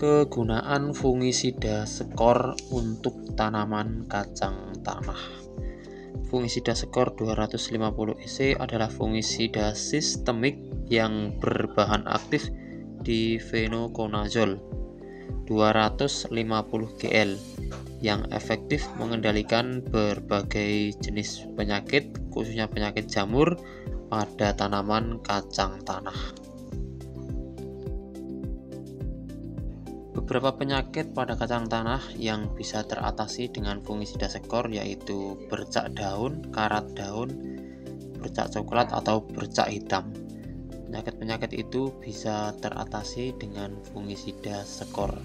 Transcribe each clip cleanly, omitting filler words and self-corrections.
Kegunaan fungisida skor untuk tanaman kacang tanah. Fungisida skor 250 EC adalah fungisida sistemik yang berbahan aktif difenokonazol 250 GL yang efektif mengendalikan berbagai jenis penyakit, khususnya penyakit jamur pada tanaman kacang tanah. Beberapa penyakit pada kacang tanah yang bisa teratasi dengan fungisida skor yaitu bercak daun, karat daun, bercak coklat atau bercak hitam. Penyakit-penyakit itu bisa teratasi dengan fungisida skor.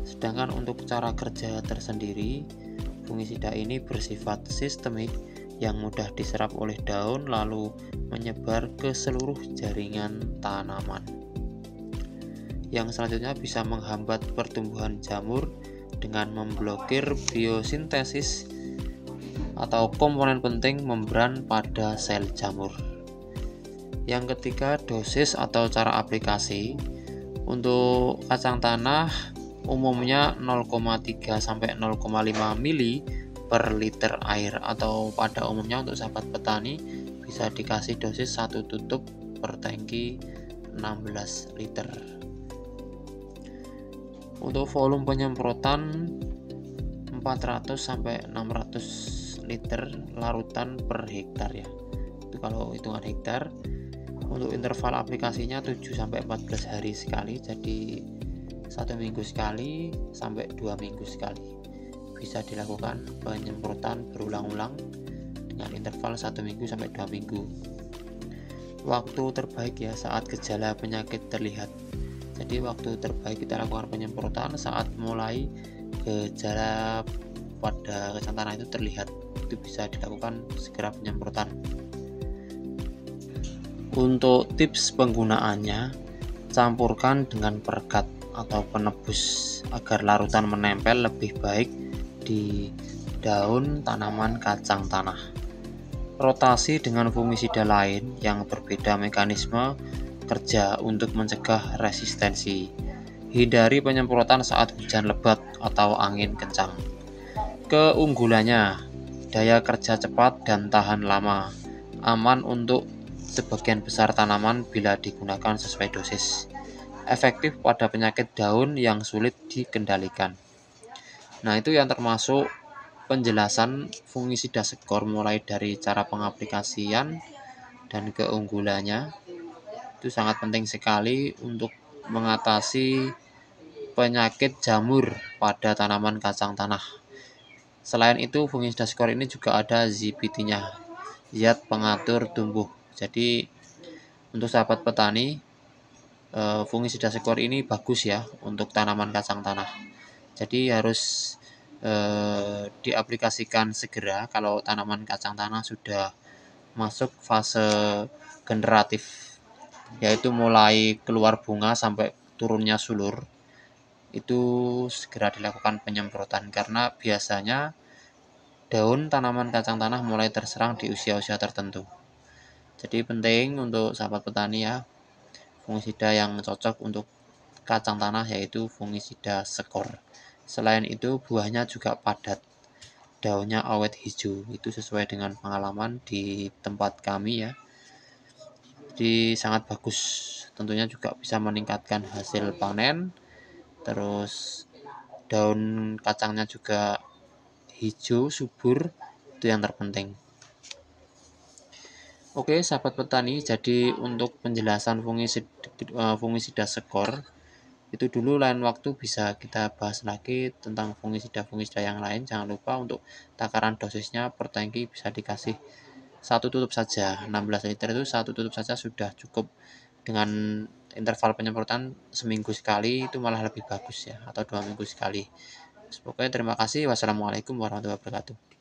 Sedangkan untuk cara kerja tersendiri, fungisida ini bersifat sistemik yang mudah diserap oleh daun lalu menyebar ke seluruh jaringan tanaman. Yang selanjutnya bisa menghambat pertumbuhan jamur dengan memblokir biosintesis atau komponen penting membran pada sel jamur. Yang ketiga, dosis atau cara aplikasi. Untuk kacang tanah umumnya 0,3 sampai 0,5 mili per liter air, atau pada umumnya untuk sahabat petani bisa dikasih dosis 1 tutup per tangki 16 liter. Untuk volume penyemprotan 400 sampai 600 liter larutan per hektar ya. Itu kalau hitungan hektar. Untuk interval aplikasinya 7 sampai 14 hari sekali, jadi 1 minggu sekali sampai 2 minggu sekali. Bisa dilakukan penyemprotan berulang-ulang dengan interval 1 minggu sampai 2 minggu. Waktu terbaik ya saat gejala penyakit terlihat. Jadi waktu terbaik kita lakukan penyemprotan saat mulai gejala pada kacang tanah itu terlihat. Itu bisa dilakukan segera penyemprotan. Untuk tips penggunaannya, campurkan dengan perekat atau penebus agar larutan menempel lebih baik di daun tanaman kacang tanah. Rotasi dengan fungisida lain yang berbeda mekanisme kerja untuk mencegah resistensi. Hindari penyemprotan saat hujan lebat atau angin kencang. Keunggulannya, daya kerja cepat dan tahan lama, aman untuk sebagian besar tanaman bila digunakan sesuai dosis. Efektif pada penyakit daun yang sulit dikendalikan. Nah, itu yang termasuk penjelasan fungisida skor mulai dari cara pengaplikasian dan keunggulannya. Itu sangat penting sekali untuk mengatasi penyakit jamur pada tanaman kacang tanah. Selain itu, fungisida skor ini juga ada ZPT-nya, zat pengatur tumbuh. Jadi untuk sahabat petani, fungisida skor ini bagus ya untuk tanaman kacang tanah. Jadi harus diaplikasikan segera kalau tanaman kacang tanah sudah masuk fase generatif, yaitu mulai keluar bunga sampai turunnya sulur. Itu segera dilakukan penyemprotan karena biasanya daun tanaman kacang tanah mulai terserang di usia-usia tertentu. Jadi penting untuk sahabat petani ya, fungisida yang cocok untuk kacang tanah yaitu fungisida skor. Selain itu buahnya juga padat, daunnya awet hijau. Itu sesuai dengan pengalaman di tempat kami ya. Jadi sangat bagus, tentunya juga bisa meningkatkan hasil panen. Terus daun kacangnya juga hijau subur, itu yang terpenting. Oke sahabat petani, jadi untuk penjelasan fungisida skor itu dulu, lain waktu bisa kita bahas lagi tentang fungisida yang lain. Jangan lupa untuk takaran dosisnya per tangki bisa dikasih 1 tutup saja, 16 liter itu 1 tutup saja sudah cukup. Dengan interval penyemprotan seminggu sekali itu malah lebih bagus ya, atau 2 minggu sekali. Pokoknya terima kasih. Wassalamualaikum warahmatullahi wabarakatuh.